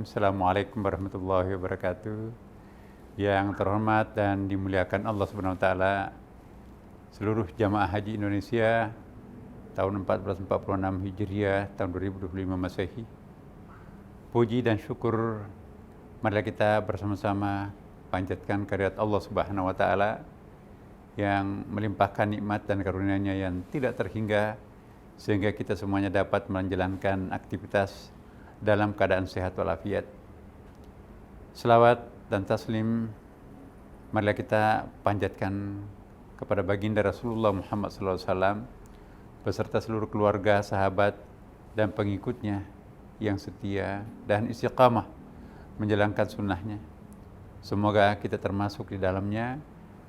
Bismillahirrahmanirrahim. Assalamualaikum warahmatullahi wabarakatuh. Yang terhormat dan dimuliakan Allah Subhanahu wa taala, seluruh jamaah haji Indonesia tahun 1446 Hijriah, tahun 2025 Masehi. Puji dan syukur marilah kita bersama-sama panjatkan kehadirat Allah Subhanahu wa taala yang melimpahkan nikmat dan karunia-Nya yang tidak terhingga sehingga kita semuanya dapat menjalankan aktivitas dalam keadaan sehat walafiat. Selawat dan taslim marilah kita panjatkan kepada baginda Rasulullah Muhammad SAW beserta seluruh keluarga, sahabat, dan pengikutnya yang setia dan istiqamah menjalankan sunnahnya. Semoga kita termasuk di dalamnya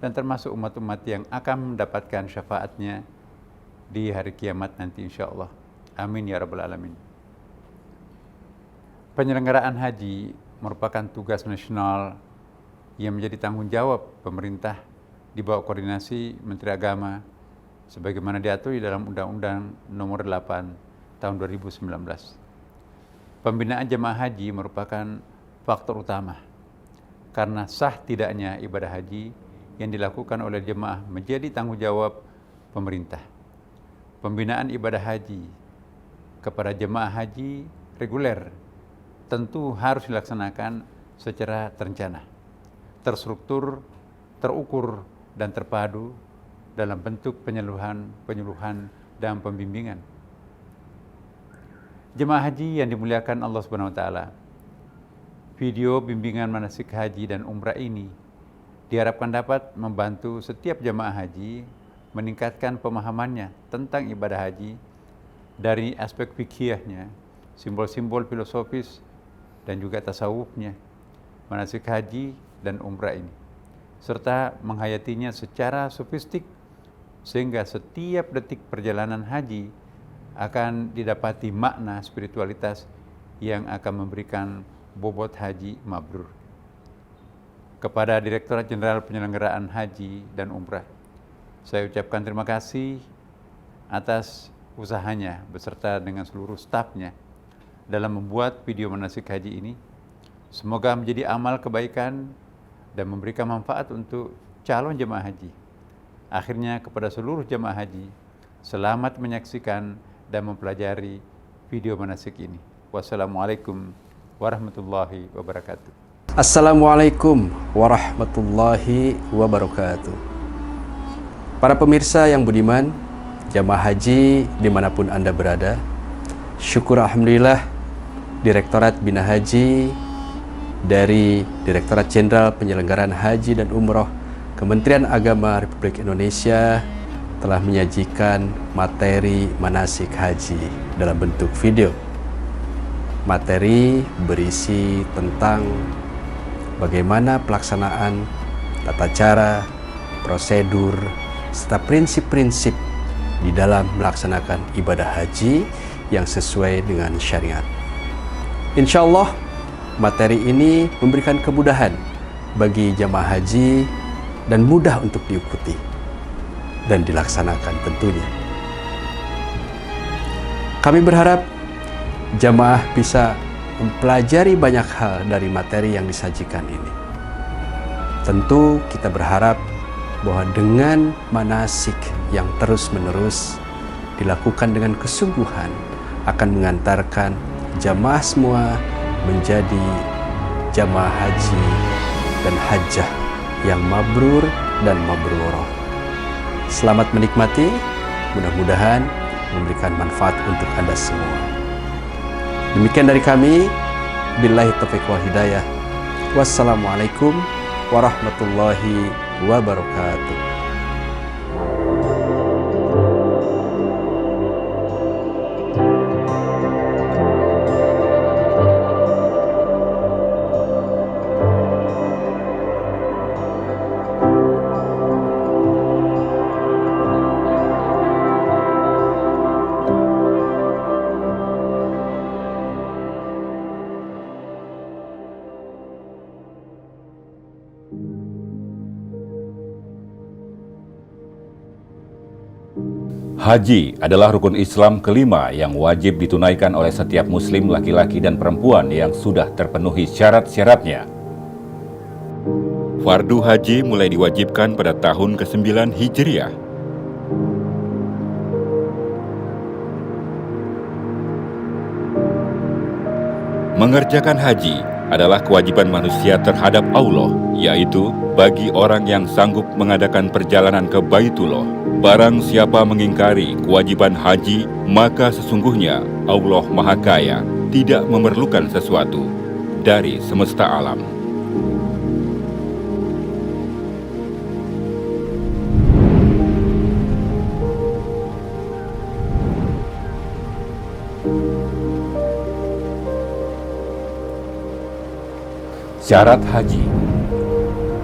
dan termasuk umat-umat yang akan mendapatkan syafaatnya di hari kiamat nanti insya Allah. Amin ya rabbal alamin. Penyelenggaraan haji merupakan tugas nasional yang menjadi tanggung jawab pemerintah di bawah koordinasi Menteri Agama sebagaimana diatur di dalam Undang-Undang Nomor 8 Tahun 2019. Pembinaan jemaah haji merupakan faktor utama karena sah tidaknya ibadah haji yang dilakukan oleh jemaah menjadi tanggung jawab pemerintah. Pembinaan ibadah haji kepada jemaah haji reguler tentu harus dilaksanakan secara terencana, terstruktur, terukur, dan terpadu dalam bentuk penyuluhan dan pembimbingan. Jemaah haji yang dimuliakan Allah Subhanahu wa taala, video bimbingan manasik haji dan umrah ini diharapkan dapat membantu setiap jemaah haji meningkatkan pemahamannya tentang ibadah haji dari aspek fikihnya, simbol-simbol filosofis, dan juga tasawufnya, manasik haji dan umrah ini, serta menghayatinya secara sofistik sehingga setiap detik perjalanan haji akan didapati makna spiritualitas yang akan memberikan bobot haji mabrur. Kepada Direktorat Jenderal Penyelenggaraan Haji dan Umrah, saya ucapkan terima kasih atas usahanya beserta dengan seluruh stafnya dalam membuat video manasik haji ini. Semoga menjadi amal kebaikan dan memberikan manfaat untuk calon jemaah haji. Akhirnya kepada seluruh jemaah haji, selamat menyaksikan dan mempelajari video manasik ini. Wassalamualaikum warahmatullahi wabarakatuh. Assalamualaikum warahmatullahi wabarakatuh. Para pemirsa yang budiman, jamaah haji dimanapun Anda berada, syukur alhamdulillah Direktorat Bina Haji dari Direktorat Jenderal Penyelenggaraan Haji dan Umroh Kementerian Agama Republik Indonesia telah menyajikan materi manasik haji dalam bentuk video. Materi berisi tentang bagaimana pelaksanaan, tata cara, prosedur, serta prinsip-prinsip di dalam melaksanakan ibadah haji yang sesuai dengan syariat. Insya Allah, materi ini memberikan kemudahan bagi jamaah haji dan mudah untuk diikuti dan dilaksanakan tentunya. Kami berharap jamaah bisa mempelajari banyak hal dari materi yang disajikan ini. Tentu kita berharap bahwa dengan manasik yang terus-menerus dilakukan dengan kesungguhan akan mengantarkan jamaah semua menjadi jamaah haji dan hajjah yang mabrur dan mabrurah. Selamat menikmati, mudah-mudahan memberikan manfaat untuk Anda semua. Demikian dari kami, billahi taufiq wal hidayah. Wassalamualaikum warahmatullahi wabarakatuh. Haji adalah rukun Islam kelima yang wajib ditunaikan oleh setiap muslim laki-laki dan perempuan yang sudah terpenuhi syarat-syaratnya. Fardu haji mulai diwajibkan pada tahun ke-9 Hijriah. Mengerjakan haji adalah kewajiban manusia terhadap Allah, yaitu bagi orang yang sanggup mengadakan perjalanan ke Baitullah. Barang siapa mengingkari kewajiban haji, maka sesungguhnya Allah Maha Kaya tidak memerlukan sesuatu dari semesta alam. Syarat haji.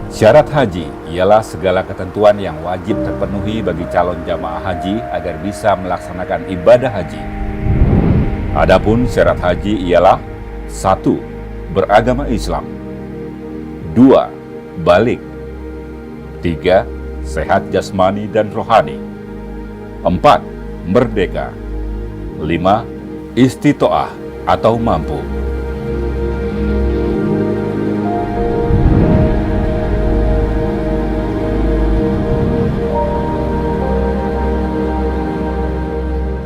Syarat haji ialah segala ketentuan yang wajib terpenuhi bagi calon jamaah haji agar bisa melaksanakan ibadah haji. Adapun syarat haji ialah 1. Beragama Islam, 2. Balik, 3. Sehat jasmani dan rohani, 4. Merdeka, 5. Istitoah atau mampu.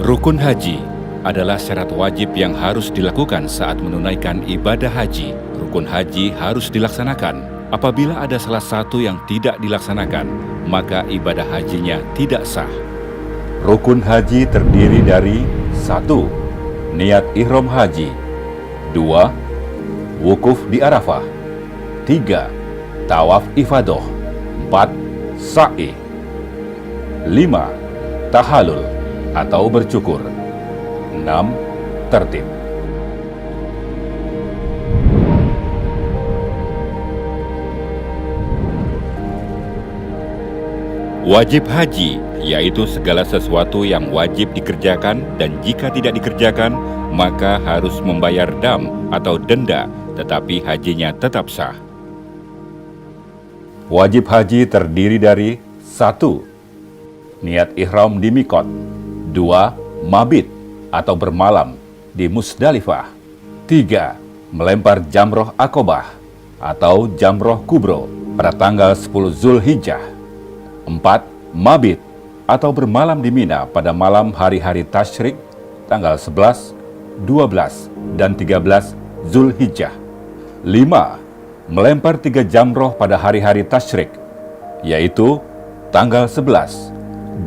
Rukun haji adalah syarat wajib yang harus dilakukan saat menunaikan ibadah haji. Rukun haji harus dilaksanakan. Apabila ada salah satu yang tidak dilaksanakan, maka ibadah hajinya tidak sah. Rukun haji terdiri dari 1. Niat ihram haji, 2. Wukuf di Arafah, 3. Tawaf ifadah, 4. Sa'i, 5. Tahallul atau bercukur, 6. Tertib. Wajib haji yaitu segala sesuatu yang wajib dikerjakan dan jika tidak dikerjakan maka harus membayar dam atau denda, tetapi hajinya tetap sah. Wajib haji terdiri dari 1. Niat ihram di Mikot, 2. Mabit atau bermalam di Musdalifah, 3. Melempar jamroh Aqobah atau jamroh kubro pada tanggal 10 Zulhijjah, 4. Mabit atau bermalam di Mina pada malam hari-hari tasyrik tanggal 11, 12, dan 13 Zulhijjah, 5. Melempar 3 jamroh pada hari-hari tasyrik, yaitu tanggal 11,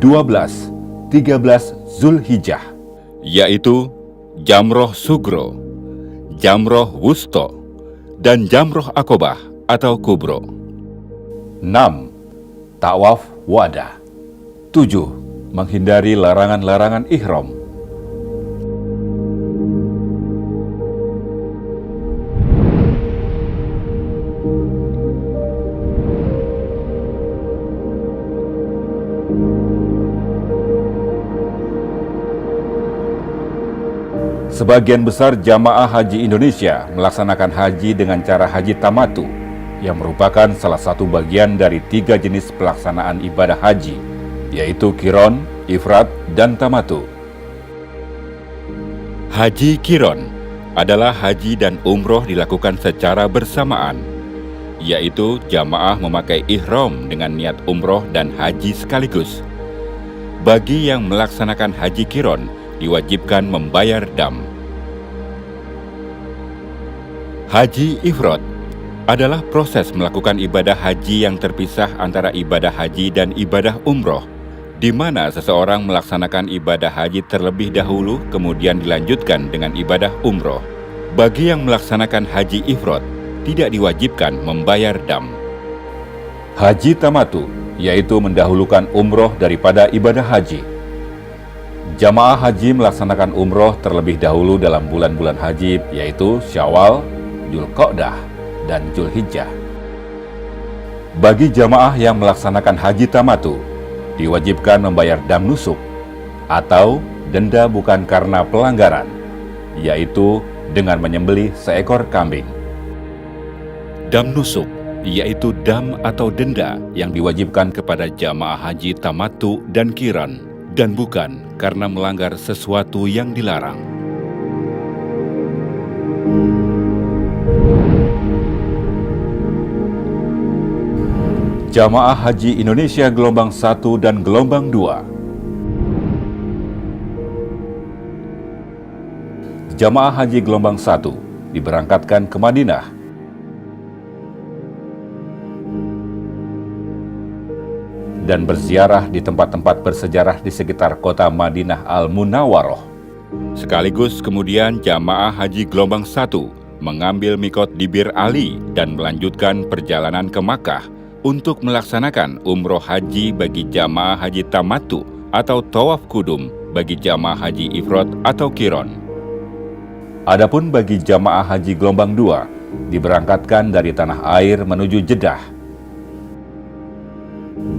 12, 13 Zulhijjah, yaitu jamroh sugro, jamroh wusto, dan jamroh Aqobah atau kubro. 6. Tawaf wadah. 7. Menghindari larangan-larangan ihram. Sebagian besar jamaah haji Indonesia melaksanakan haji dengan cara haji tamatu, yang merupakan salah satu bagian dari 3 jenis pelaksanaan ibadah haji, yaitu Qiron, Ifrat, dan Tamatu. Haji Qiron adalah haji dan umroh dilakukan secara bersamaan, yaitu jamaah memakai ihram dengan niat umroh dan haji sekaligus. Bagi yang melaksanakan haji Qiron, diwajibkan membayar dam. Haji Ifrat adalah proses melakukan ibadah haji yang terpisah antara ibadah haji dan ibadah umroh, di mana seseorang melaksanakan ibadah haji terlebih dahulu kemudian dilanjutkan dengan ibadah umroh. Bagi yang melaksanakan haji Ifrat, tidak diwajibkan membayar dam. Haji Tamatu, yaitu mendahulukan umroh daripada ibadah haji. Jamaah haji melaksanakan umroh terlebih dahulu dalam bulan-bulan haji, yaitu Syawal, Dzulqa'dah, dan Zulhijjah. Bagi jamaah yang melaksanakan haji tamatu, diwajibkan membayar dam nusuk atau denda bukan karena pelanggaran, yaitu dengan menyembelih seekor kambing. Dam nusuk yaitu dam atau denda yang diwajibkan kepada jamaah haji tamatu dan qiran. dan bukan karena melanggar sesuatu yang dilarang. Jamaah Haji Indonesia gelombang 1 dan gelombang 2. Jamaah Haji gelombang 1 diberangkatkan ke Madinah. Dan berziarah di tempat-tempat bersejarah di sekitar kota Madinah Al-Munawwaroh. Sekaligus kemudian jamaah Haji gelombang 1 mengambil mikot di Bir Ali dan melanjutkan perjalanan ke Makkah untuk melaksanakan umroh haji bagi jamaah haji tamattu atau tawaf kudum bagi jamaah haji ifrad atau qiron. Adapun bagi jamaah haji gelombang 2 diberangkatkan dari tanah air menuju Jeddah.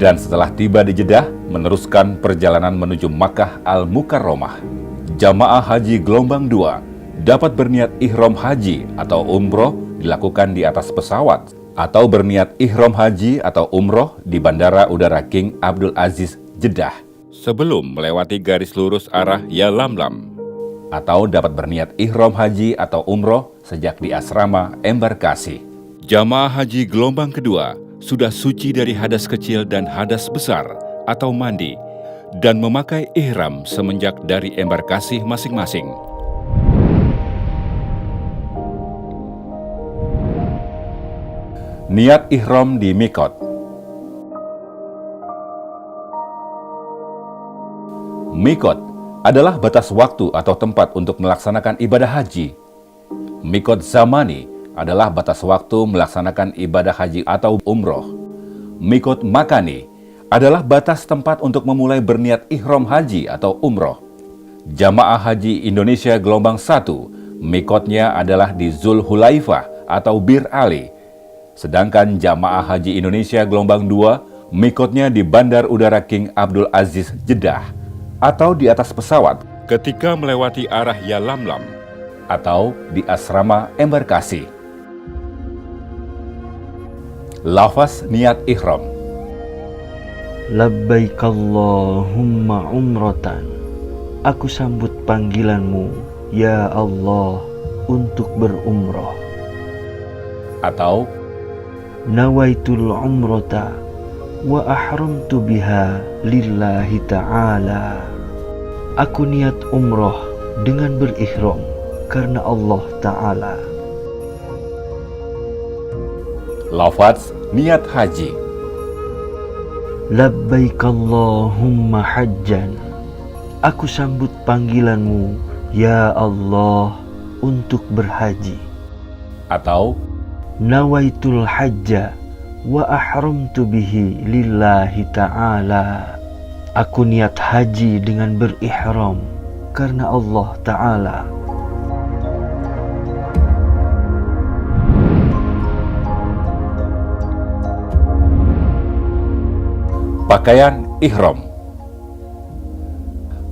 Dan setelah tiba di Jeddah meneruskan perjalanan menuju Makkah Al-Mukarramah. Jamaah haji gelombang 2 dapat berniat ihram haji atau umroh dilakukan di atas pesawat atau berniat ihram haji atau umroh di Bandara Udara King Abdul Aziz, Jeddah sebelum melewati garis lurus arah Yalamlam, atau dapat berniat ihram haji atau umroh sejak di asrama embarkasi. Jamaah haji gelombang kedua sudah suci dari hadas kecil dan hadas besar atau mandi dan memakai ihram semenjak dari embarkasi masing-masing. Niat ihram di mikot. Mikot adalah batas waktu atau tempat untuk melaksanakan ibadah haji. Mikot zamani adalah batas waktu melaksanakan ibadah haji atau umroh. Mikot makani adalah batas tempat untuk memulai berniat ihram haji atau umroh. Jamaah Haji Indonesia gelombang 1, mikotnya adalah di Zulhulaifah atau Bir Ali. Sedangkan jamaah Haji Indonesia gelombang 2, mikotnya di Bandar Udara King Abdul Aziz, Jeddah, atau di atas pesawat ketika melewati arah Yalamlam, atau di asrama embarkasi. Lafaz niat ihram. Labbaik Allahumma umratan. Aku sambut panggilanmu, ya Allah, untuk berumrah. Atau Nawaitul umrata wa ahramtu biha lillahi ta'ala. Aku niat umrah dengan berihram karena Allah Ta'ala. lafaz niat haji. Labbaik Allahumma hajjan. Aku sambut panggilanmu, ya Allah, untuk berhaji. Atau Nawaitul hajja wa ahramtu bihi lillahi ta'ala. Aku niat haji dengan berihram karena Allah Ta'ala. pakaian ihram.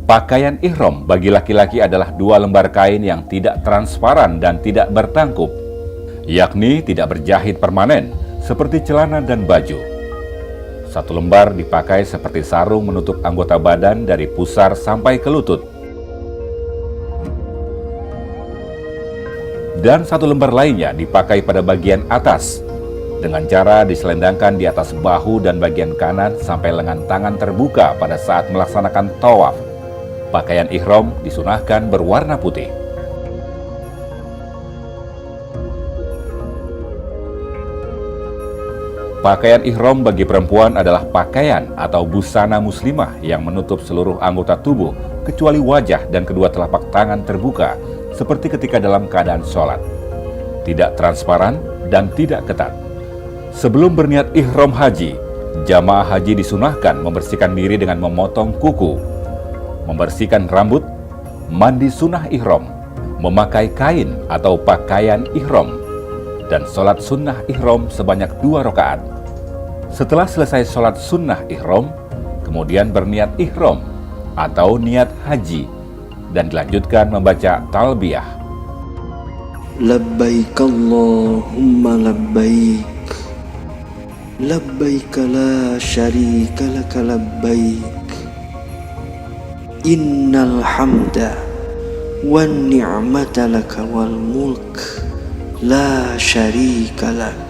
Pakaian ihram bagi laki-laki adalah 2 lembar kain yang tidak transparan dan tidak bertangkup, yakni tidak berjahit permanen seperti celana dan baju. 1 lembar dipakai seperti sarung menutup anggota badan dari pusar sampai ke lutut. Dan 1 lembar lainnya dipakai pada bagian atas dengan cara diselendangkan di atas bahu dan bagian kanan sampai lengan tangan terbuka pada saat melaksanakan tawaf. Pakaian ihram disunahkan berwarna putih. Pakaian ihram bagi perempuan adalah pakaian atau busana muslimah yang menutup seluruh anggota tubuh kecuali wajah dan kedua telapak tangan terbuka seperti ketika dalam keadaan sholat. Tidak transparan dan tidak ketat. Sebelum berniat ihram haji, jamaah haji disunahkan membersihkan diri dengan memotong kuku, membersihkan rambut, mandi sunnah ihram, memakai kain atau pakaian ihram, dan sholat sunnah ihram sebanyak 2 rakaat. Setelah selesai sholat sunnah ihram, kemudian berniat ihram atau niat haji, dan dilanjutkan membaca talbiyah. Labbaik Allahumma labbaik. Labbaik la syarika laka labbaik. Innal hamda wan ni'mata laka wal mulk la syarika lak.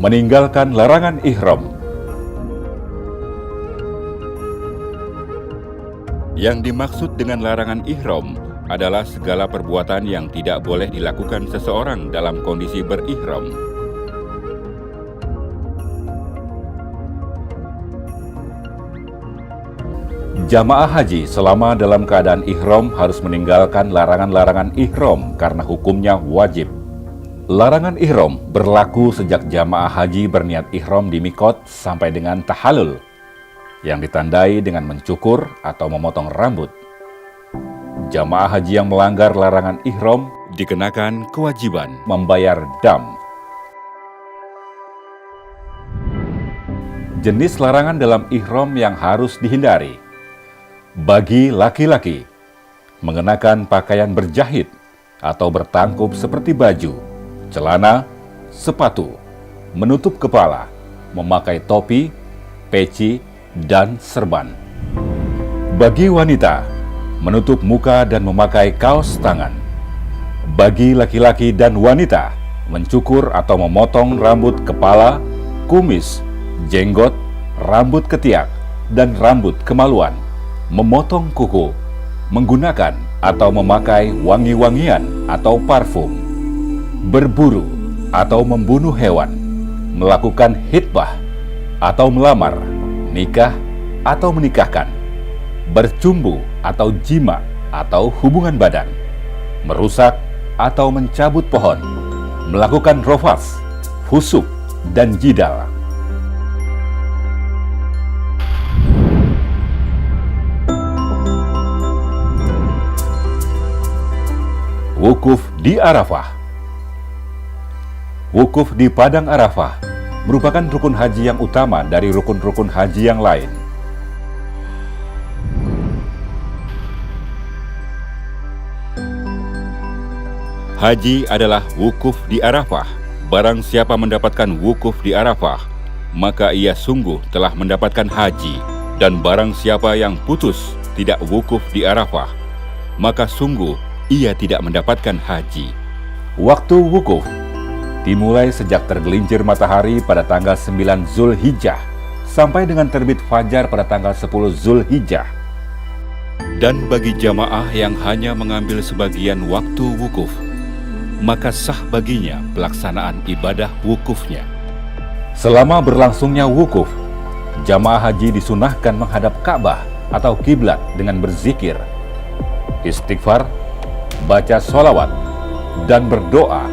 Meninggalkan larangan ihram. Yang dimaksud dengan larangan ihram adalah segala perbuatan yang tidak boleh dilakukan seseorang dalam kondisi berihram. Jamaah haji selama dalam keadaan ihram harus meninggalkan larangan-larangan ihram karena hukumnya wajib. Larangan ihram berlaku sejak jamaah haji berniat ihram di mikot sampai dengan tahallul, yang ditandai dengan mencukur atau memotong rambut. Jamaah haji yang melanggar larangan ihram dikenakan kewajiban membayar dam. Jenis larangan dalam ihram yang harus dihindari. Bagi laki-laki, mengenakan pakaian berjahit atau bertangkup seperti baju, celana, sepatu, menutup kepala, memakai topi, peci, dan serban. Bagi wanita, menutup muka dan memakai kaos tangan. Bagi laki-laki dan wanita, mencukur atau memotong rambut kepala, kumis, jenggot, rambut ketiak, dan rambut kemaluan. Memotong kuku, menggunakan atau memakai wangi-wangian atau parfum. Berburu atau membunuh hewan, melakukan hitbah atau melamar, nikah atau menikahkan, bercumbu atau jima atau hubungan badan, merusak atau mencabut pohon, melakukan rofas, fusuk, dan jidal. Wukuf di Arafah. Wukuf di Padang Arafah merupakan rukun haji yang utama dari rukun-rukun haji yang lain. Haji adalah wukuf di Arafah. Barang siapa mendapatkan wukuf di Arafah, maka ia sungguh telah mendapatkan haji. Dan barang siapa yang putus tidak wukuf di Arafah, maka sungguh ia tidak mendapatkan haji. Waktu wukuf dimulai sejak tergelincir matahari pada tanggal 9 Zulhijjah sampai dengan terbit fajar pada tanggal 10 Zulhijjah. Dan bagi jamaah yang hanya mengambil sebagian waktu wukuf, maka sah baginya pelaksanaan ibadah wukufnya. Selama berlangsungnya wukuf, jamaah haji disunahkan menghadap Ka'bah atau kiblat dengan berzikir, istighfar, baca sholawat, dan berdoa,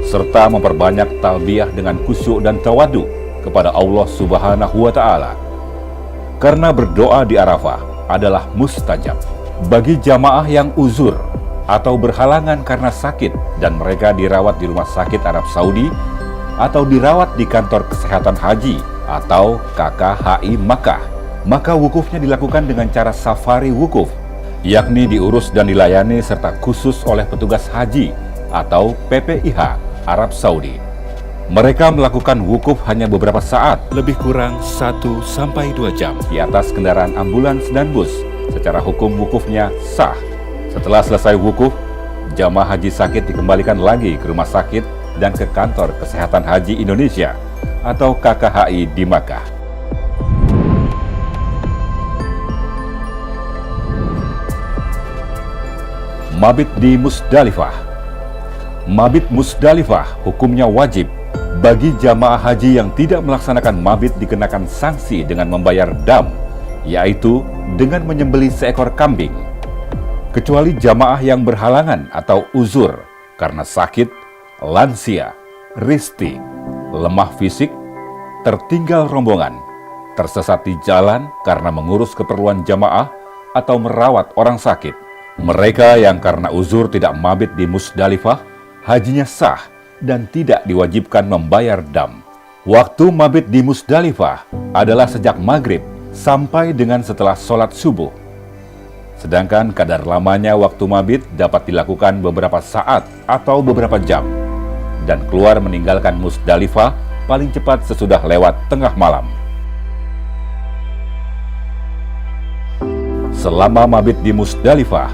serta memperbanyak talbiyah dengan khusyuk dan tawadu kepada Allah Subhanahu wa Ta'ala. Karena berdoa di Arafah adalah mustajab. Bagi jamaah yang uzur atau berhalangan karena sakit dan mereka dirawat di rumah sakit Arab Saudi atau dirawat di kantor kesehatan haji atau KKHI Makkah, maka wukufnya dilakukan dengan cara safari wukuf, yakni diurus dan dilayani serta khusus oleh petugas haji atau PPIH Arab Saudi. Mereka melakukan wukuf hanya beberapa saat, lebih kurang 1-2 jam di atas kendaraan ambulans dan bus. Secara hukum wukufnya sah. Setelah selesai wukuf, jamaah haji sakit dikembalikan lagi ke rumah sakit dan ke kantor kesehatan haji Indonesia atau KKHI di Makkah. Mabit di Musdalifah. Mabit Musdalifah hukumnya wajib. Bagi jamaah haji yang tidak melaksanakan mabit dikenakan sanksi dengan membayar dam, yaitu dengan menyembelih seekor kambing. Kecuali jamaah yang berhalangan atau uzur karena sakit, lansia, risti, lemah fisik, tertinggal rombongan, tersesat di jalan karena mengurus keperluan jamaah atau merawat orang sakit. Mereka yang karena uzur tidak mabit di Musdalifah, hajinya sah dan tidak diwajibkan membayar dam. Waktu mabit di Musdalifah adalah sejak maghrib sampai dengan setelah sholat subuh. Sedangkan kadar lamanya waktu mabit dapat dilakukan beberapa saat atau beberapa jam. dan keluar meninggalkan Musdalifah paling cepat sesudah lewat tengah malam. Selama mabit di Musdalifah,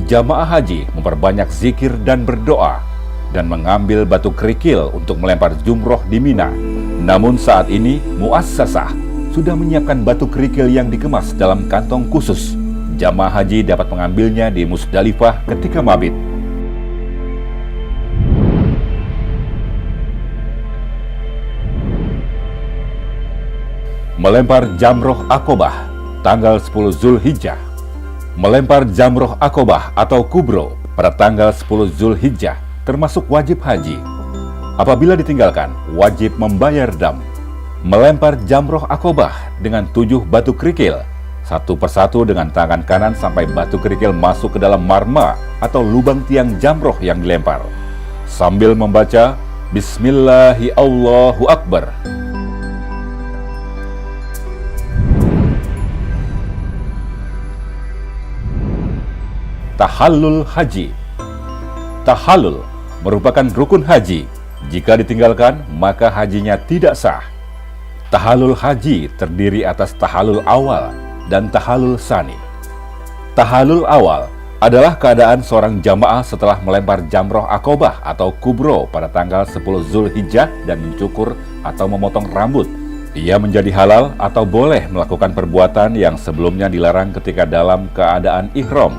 jamaah haji memperbanyak zikir dan berdoa dan mengambil batu kerikil untuk melempar jumroh di Mina. Namun saat ini Muassasah sudah menyiapkan batu kerikil yang dikemas dalam kantong khusus. Jamaah haji dapat mengambilnya di Musdalifah ketika mabit. Melempar jamroh Aqobah tanggal 10 Zulhijjah. Melempar jamroh Aqobah atau kubro pada tanggal 10 Zulhijjah termasuk wajib haji. Apabila ditinggalkan, wajib membayar dam. Melempar jamroh Aqobah dengan 7 batu kerikil, satu persatu dengan tangan kanan sampai batu kerikil masuk ke dalam marma atau lubang tiang jamroh yang dilempar, sambil membaca Bismillahi Allahu Akbar. Tahallul haji. Tahallul merupakan rukun haji. Jika ditinggalkan, maka hajinya tidak sah. Tahallul haji terdiri atas tahallul awal dan tahallul sani. Tahallul awal adalah keadaan seorang jamaah setelah melempar jamroh Aqobah atau kubro pada tanggal 10 Zulhijjah dan mencukur atau memotong rambut. Ia menjadi halal atau boleh melakukan perbuatan yang sebelumnya dilarang ketika dalam keadaan ihram,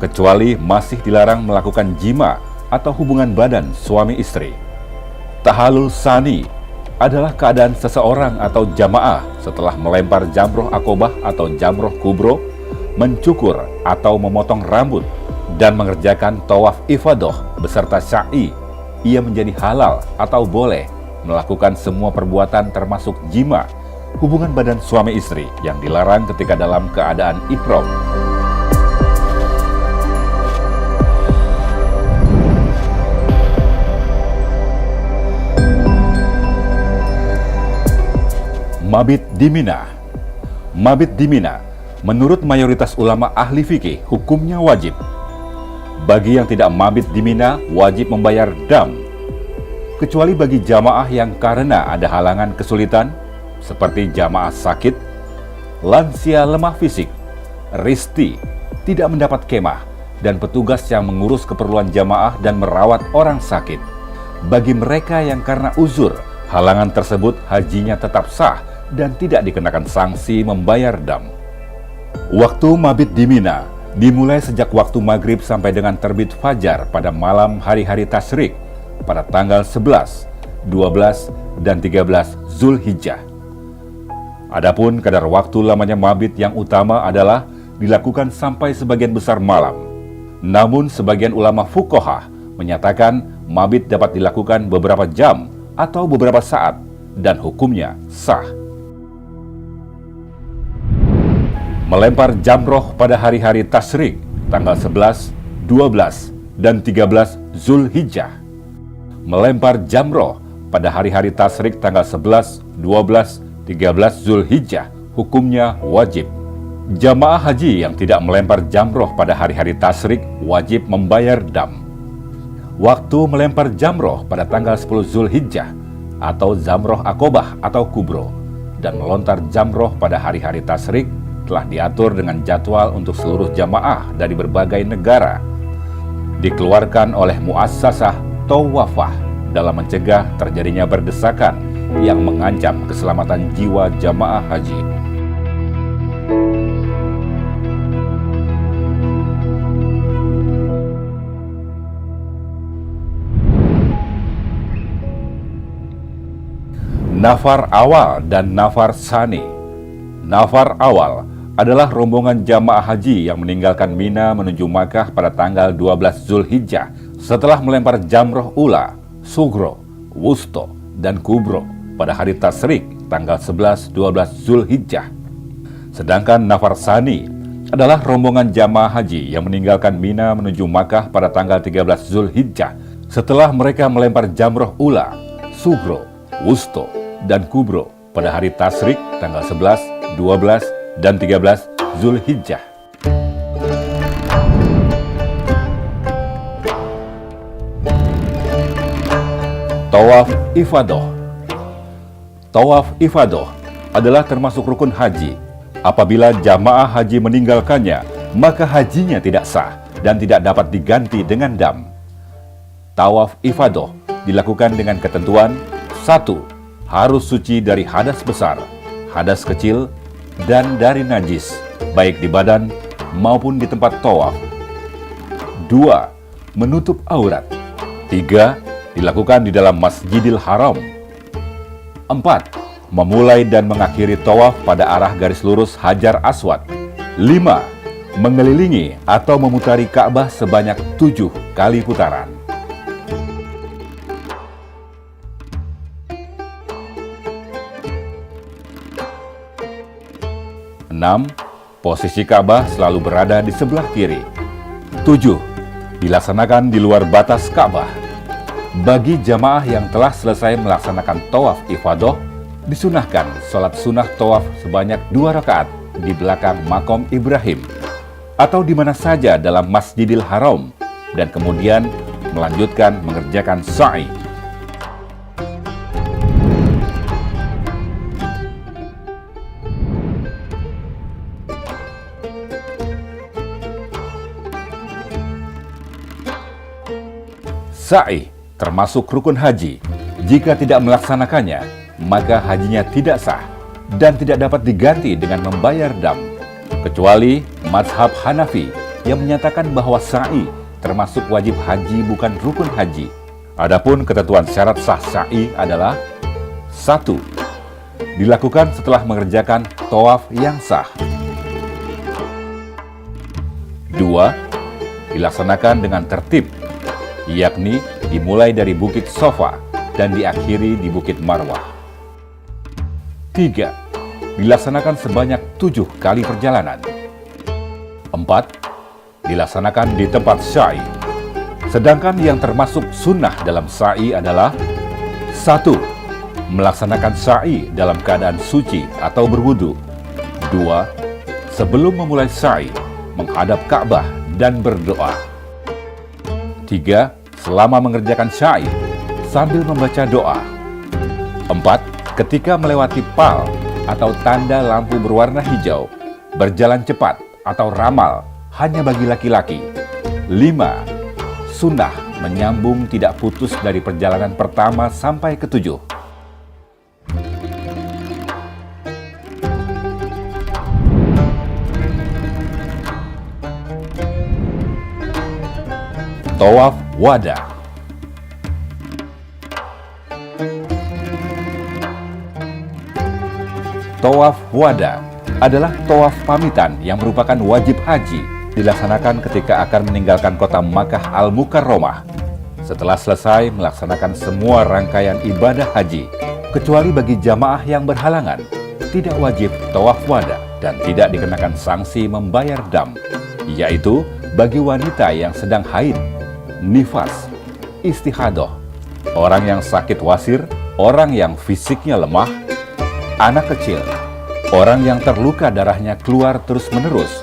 kecuali masih dilarang melakukan jima atau hubungan badan suami istri. Tahallul sani adalah keadaan seseorang atau jamaah setelah melempar jamroh Aqobah atau jamroh kubro, mencukur atau memotong rambut, dan mengerjakan tawaf ifadah beserta sa'i. Ia menjadi halal atau boleh melakukan semua perbuatan termasuk jima, hubungan badan suami istri yang dilarang ketika dalam keadaan ihram. Mabit di Mina. Mabit di Mina, menurut mayoritas ulama ahli fikih, hukumnya wajib. Bagi yang tidak mabit di Mina, wajib membayar dam. Kecuali bagi jamaah yang karena ada halangan kesulitan, seperti jamaah sakit, lansia lemah fisik, risti, tidak mendapat kemah, dan petugas yang mengurus keperluan jamaah dan merawat orang sakit. Bagi mereka yang karena uzur, halangan tersebut hajinya tetap sah dan tidak dikenakan sanksi membayar dam. Waktu mabit di Mina dimulai sejak waktu maghrib sampai dengan terbit fajar pada malam hari-hari tasyrik pada tanggal 11, 12, dan 13 Zulhijjah. Adapun kadar waktu lamanya mabit yang utama adalah dilakukan sampai sebagian besar malam. Namun sebagian ulama fuqaha menyatakan mabit dapat dilakukan beberapa jam atau beberapa saat dan hukumnya sah. Melempar jamroh pada hari-hari tasyrik tanggal 11, 12, dan 13 Zulhijjah. Melempar jamroh pada hari-hari tasyrik tanggal 11, 12, 13 Zulhijjah hukumnya wajib. Jamaah haji yang tidak melempar jamroh pada hari-hari tasyrik wajib membayar dam. Waktu melempar jamroh pada tanggal 10 Zulhijjah atau jamroh Aqobah atau kubro dan melontar jamroh pada hari-hari tasyrik telah diatur dengan jadwal untuk seluruh jamaah dari berbagai negara. Dikeluarkan oleh Muassasah Tawafah dalam mencegah terjadinya berdesakan yang mengancam keselamatan jiwa jamaah haji. Nafar awal dan nafar sani. Nafar awal adalah rombongan jamaah haji yang meninggalkan Mina menuju Makkah pada tanggal 12 Zulhijjah setelah melempar jamroh ula, sugro, wusto, dan kubro pada hari tasyrik tanggal 11-12 Zulhijjah. Sedangkan nafar sani adalah rombongan jamaah haji yang meninggalkan Mina menuju Makkah pada tanggal 13 Zulhijjah setelah mereka melempar jamroh ula, sugro, wusto, dan kubro pada hari tasyrik tanggal 11, 12, dan 13 Zulhijjah. Tawaf Ifadah. Tawaf Ifadah adalah termasuk rukun haji. Apabila jamaah haji meninggalkannya, maka hajinya tidak sah dan tidak dapat diganti dengan dam. Tawaf Ifadah dilakukan dengan ketentuan: 1. Harus suci dari hadas besar, hadas kecil, dan dari najis, baik di badan maupun di tempat tawaf. 2. Menutup aurat. 3. Dilakukan di dalam Masjidil Haram. 4. Memulai dan mengakhiri tawaf pada arah garis lurus Hajar Aswad. 5. Mengelilingi atau memutari Ka'bah sebanyak 7 kali putaran. 6. Posisi Ka'bah selalu berada di sebelah kiri. 7. Dilaksanakan di luar batas Ka'bah. Bagi jamaah yang telah selesai melaksanakan tawaf ifadah, disunahkan sholat sunnah tawaf sebanyak 2 rakaat di belakang makom Ibrahim atau di mana saja dalam Masjidil Haram, dan kemudian melanjutkan mengerjakan sa'i. Sa'i termasuk rukun haji. Jika tidak melaksanakannya, maka hajinya tidak sah dan tidak dapat diganti dengan membayar dam, kecuali mazhab Hanafi yang menyatakan bahwa sa'i termasuk wajib haji bukan rukun haji. Adapun ketentuan syarat sah sa'i adalah: 1. Dilakukan setelah mengerjakan tawaf yang sah. 2. Dilaksanakan dengan tertib, yakni dimulai dari Bukit Sofa dan diakhiri di Bukit Marwah. 3. Dilaksanakan sebanyak 7 kali perjalanan. 4. Dilaksanakan di tempat sa'i. Sedangkan yang termasuk sunnah dalam sa'i adalah: 1. Melaksanakan sa'i dalam keadaan suci atau berwudu. 2. Sebelum memulai sa'i, menghadap Ka'bah dan berdoa. 3. Selama mengerjakan sa'i, sambil membaca doa. 4. Ketika melewati pal atau tanda lampu berwarna hijau, berjalan cepat atau ramal hanya bagi laki-laki. 5. Sunnah menyambung tidak putus dari perjalanan pertama sampai ke-7. Tawaf Wada. Tawaf Wada adalah tawaf pamitan yang merupakan wajib haji, dilaksanakan ketika akan meninggalkan kota Makkah Al-Mukarramah. Setelah selesai melaksanakan semua rangkaian ibadah haji, kecuali bagi jamaah yang berhalangan, tidak wajib tawaf wada dan tidak dikenakan sanksi membayar dam, yaitu bagi wanita yang sedang haid, nifas, istihadah, orang yang sakit wasir, orang yang fisiknya lemah, anak kecil, orang yang terluka darahnya keluar terus-menerus,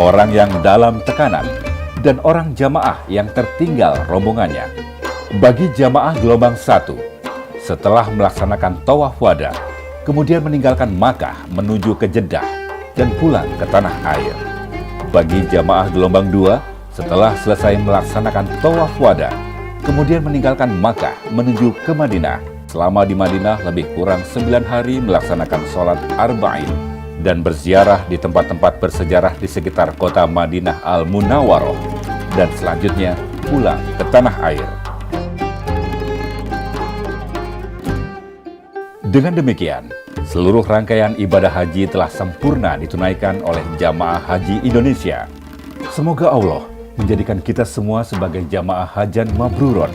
orang yang dalam tekanan, dan orang jamaah yang tertinggal rombongannya. Bagi jamaah gelombang 1, setelah melaksanakan tawaf wada, kemudian meninggalkan Makkah menuju ke Jeddah dan pulang ke tanah air. Bagi jamaah gelombang 2, setelah selesai melaksanakan tawaf wada, kemudian meninggalkan Makkah menuju ke Madinah. Selama di Madinah lebih kurang 9 hari melaksanakan sholat arba'in dan berziarah di tempat-tempat bersejarah di sekitar kota Madinah Al-Munawwaroh, dan selanjutnya pulang ke tanah air. Dengan demikian, seluruh rangkaian ibadah haji telah sempurna ditunaikan oleh jamaah haji Indonesia. Semoga Allah menjadikan kita semua sebagai jamaah hajan mabruron,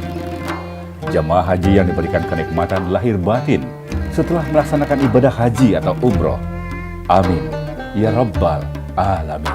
jamaah haji yang diberikan kenikmatan lahir batin setelah melaksanakan ibadah haji atau umroh. Amin ya Rabbal Alamin.